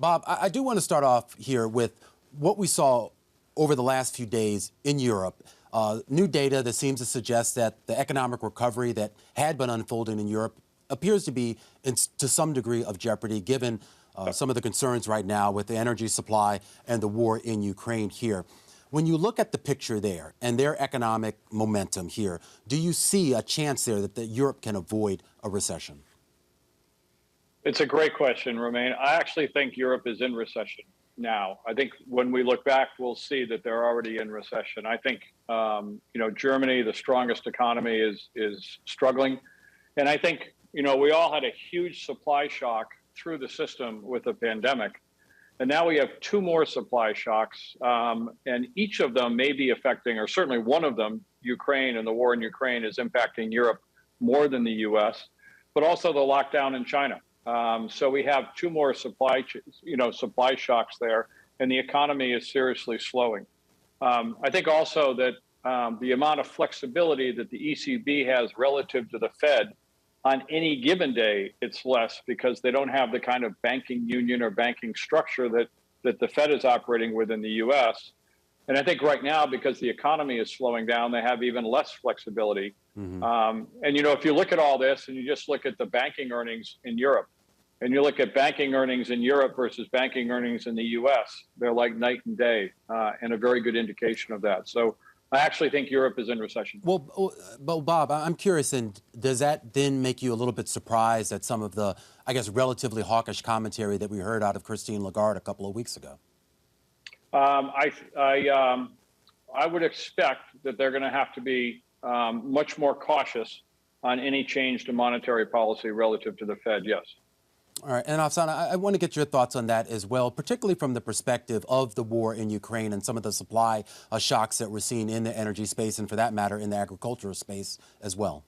Bob, I do want to start off here with what we saw over the last few days in Europe. New data that seems to suggest that the economic recovery that had been unfolding in Europe appears to be to some degree of jeopardy, given some of the concerns right now with the energy supply and the war in Ukraine here. When you look at the picture there and their economic momentum here, do you see a chance there that Europe can avoid a recession? It's a great question, Romain. I actually think Europe is in recession now. I think when we look back, we'll see that they're already in recession. I think, Germany, the strongest economy, is struggling. And I think, we all had a huge supply shock through the system with the pandemic. And now we have two more supply shocks, and each of them may be affecting, or certainly one of them, Ukraine, and the war in Ukraine is impacting Europe more than the US, but also the lockdown in China. So we have two more supply shocks there, and the economy is seriously slowing. I think also that the amount of flexibility that the ECB has relative to the Fed on any given day, it's less because they don't have the kind of banking union or banking structure that the Fed is operating with in the US. And I think right now, because the economy is slowing down, they have even less flexibility. And, if you look at all this and you just look at the banking earnings in Europe, and you look at banking earnings in Europe versus banking earnings in the US, they're like night and day, and a very good indication of that. So I actually think Europe is in recession. Well, Bob, I'm curious, and does that then make you a little bit surprised at some of the, I guess, relatively hawkish commentary that we heard out of Christine Lagarde a couple of weeks ago? I would expect that they're going to have to be much more cautious on any change to monetary policy relative to the Fed, yes. All right, and Afsan, I want to get your thoughts on that as well, particularly from the perspective of the war in Ukraine and some of the supply shocks that we're seeing in the energy space and, for that matter, in the agricultural space as well.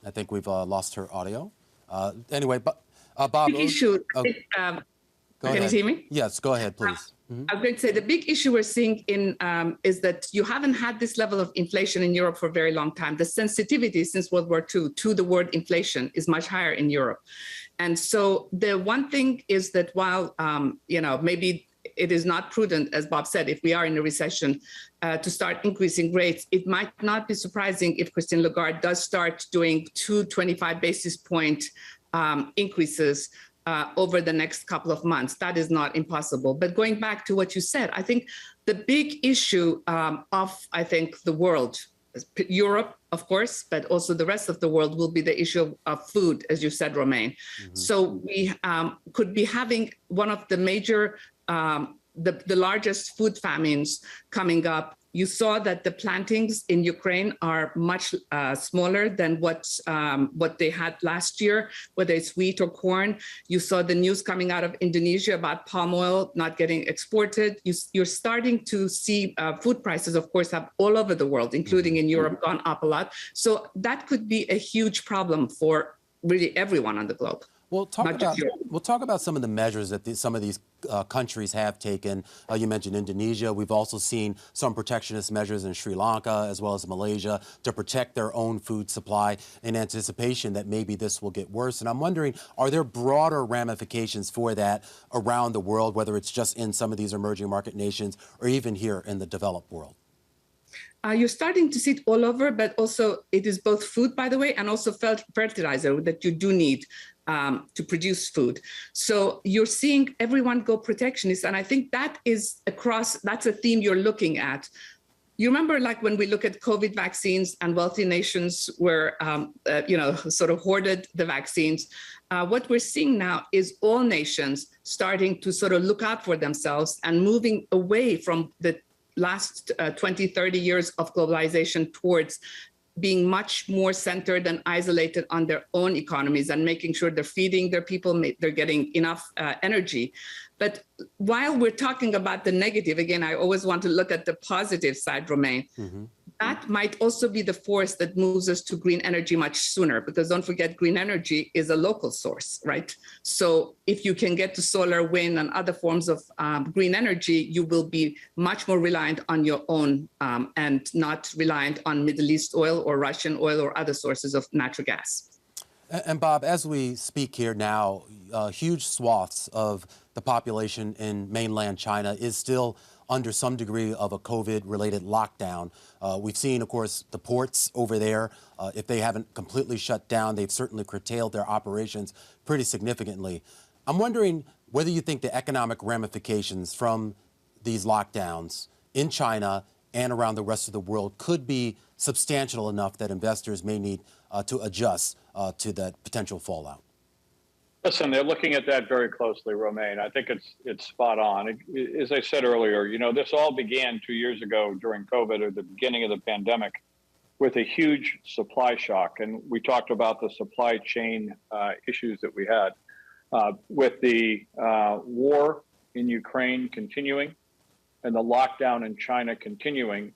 I think we've lost her audio. Anyway, Bob. Big issue. Go Can ahead. you hear me? Yes, go ahead, please. I was going to say the big issue we're seeing is that you haven't had this level of inflation in Europe for a very long time. The sensitivity since World War II to the word inflation is much higher in Europe. And so the one thing is that while, maybe it is not prudent, as Bob said, if we are in a recession, to start increasing rates, it might not be surprising if Christine Lagarde does start doing 225 basis point increases over the next couple of months. That is not impossible. But going back to what you said, I think the big issue the world, Europe, of course, but also the rest of the world will be the issue of food, as you said, Romain. So we could be having one of the major, the largest food famines coming up. You saw that the plantings in Ukraine are much smaller than what they had last year, whether it's wheat or corn. You saw the news coming out of Indonesia about palm oil not getting exported. You're starting to see food prices, of course, have all over the world, including in Europe, gone up a lot. So that could be a huge problem for really everyone on the globe. We'll talk about some of the measures that some of these countries have taken. You mentioned Indonesia. We've also seen some protectionist measures in Sri Lanka as well as Malaysia to protect their own food supply in anticipation that maybe this will get worse. And I'm wondering, are there broader ramifications for that around the world, whether it's just in some of these emerging market nations or even here in the developed world? You're starting to see it all over, but also it is both food, by the way, and also fertilizer that you do need to produce food. So you're seeing everyone go protectionist. And I think that is that's a theme you're looking at. You remember, like when we look at COVID vaccines and wealthy nations were, sort of hoarded the vaccines. What we're seeing now is all nations starting to sort of look out for themselves and moving away from the last 20, 30 years of globalization towards being much more centered and isolated on their own economies and making sure they're feeding their people, they're getting enough energy. But while we're talking about the negative, again, I always want to look at the positive side, Romain. That might also be the force that moves us to green energy much sooner, because don't forget, green energy is a local source, right? So if you can get to solar, wind, and other forms of green energy, you will be much more reliant on your own and not reliant on Middle East oil or Russian oil or other sources of natural gas. And Bob, as we speak here now, huge swaths of the population in mainland China is still under some degree of a COVID-related lockdown. We've seen, of course, the ports over there. If they haven't completely shut down, they've certainly curtailed their operations pretty significantly. I'm wondering whether you think the economic ramifications from these lockdowns in China and around the rest of the world could be substantial enough that investors may need to adjust to that potential fallout. Listen, they're looking at that very closely, Romain. I think it's spot on. As I said earlier, this all began 2 years ago during COVID, or the beginning of the pandemic, with a huge supply shock. And we talked about the supply chain issues that we had. With the war in Ukraine continuing and the lockdown in China continuing,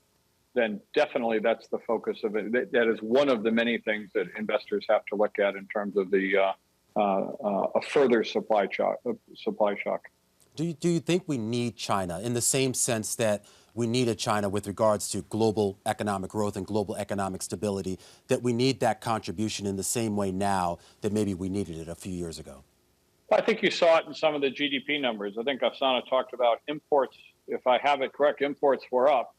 then definitely that's the focus of it. That is one of the many things that investors have to look at in terms of the a further supply shock. Do you think we need China in the same sense that we needed China with regards to global economic growth and global economic stability, that we need that contribution in the same way now that maybe we needed it a few years ago? I think you saw it in some of the GDP numbers. I think Afsana talked about imports. If I have it correct, imports were up,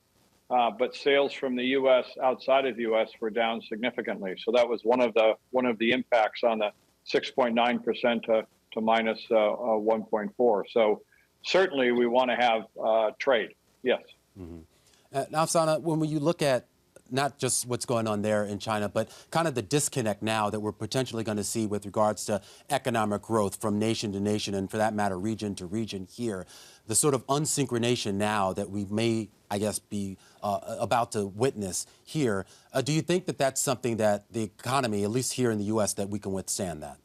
but sales from the U.S. outside of the U.S. were down significantly. So that was one of the impacts on the 6.9% to minus 1.4. So certainly we want to have trade. Yes. Now, Afsana, when you look at not just what's going on there in China, but kind of the disconnect now that we're potentially going to see with regards to economic growth from nation to nation, and for that matter, region to region here, the sort of unsynchronization now that we may, I guess, be about to witness here. Do you think that that's something that the economy, at least here in the U.S., that we can withstand that?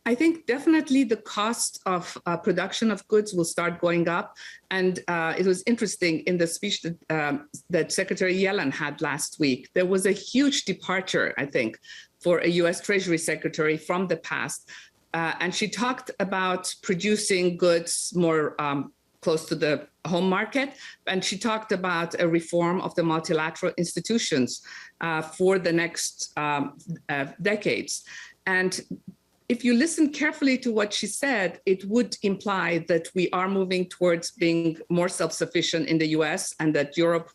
I think definitely the cost of production of goods will start going up. And it was interesting in the speech that Secretary Yellen had last week, there was a huge departure, I think, for a U.S. Treasury Secretary from the past. And she talked about producing goods more close to the home market. And she talked about a reform of the multilateral institutions for the next decades. And if you listen carefully to what she said, it would imply that we are moving towards being more self-sufficient in the U.S. and that Europe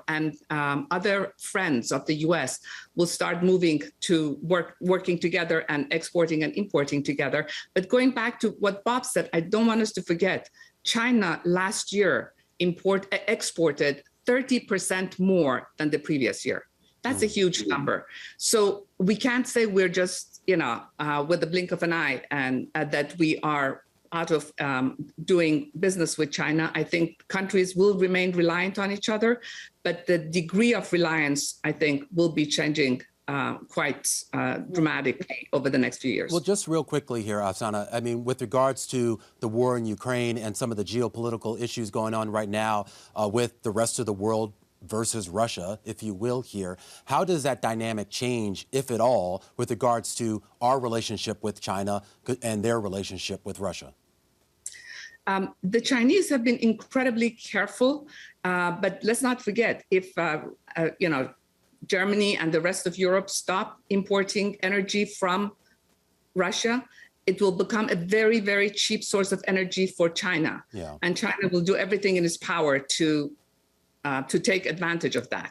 and other friends of the U.S. will start moving to working together and exporting and importing together. But going back to what Bob said, I don't want us to forget, China last year exported 30% more than the previous year. That's a huge number. So we can't say we're just, with the blink of an eye and that we are out of doing business with China. I think countries will remain reliant on each other, but the degree of reliance, I think, will be changing quite dramatically over the next few years. Well, just real quickly here, Afsana, I mean, with regards to the war in Ukraine and some of the geopolitical issues going on right now with the rest of the world versus Russia, if you will, here, how does that dynamic change, if at all, with regards to our relationship with China and their relationship with Russia? The Chinese have been incredibly careful, but let's not forget, if Germany and the rest of Europe stop importing energy from Russia, it will become a very, very cheap source of energy for China. Yeah. And China will do everything in its power to take advantage of that.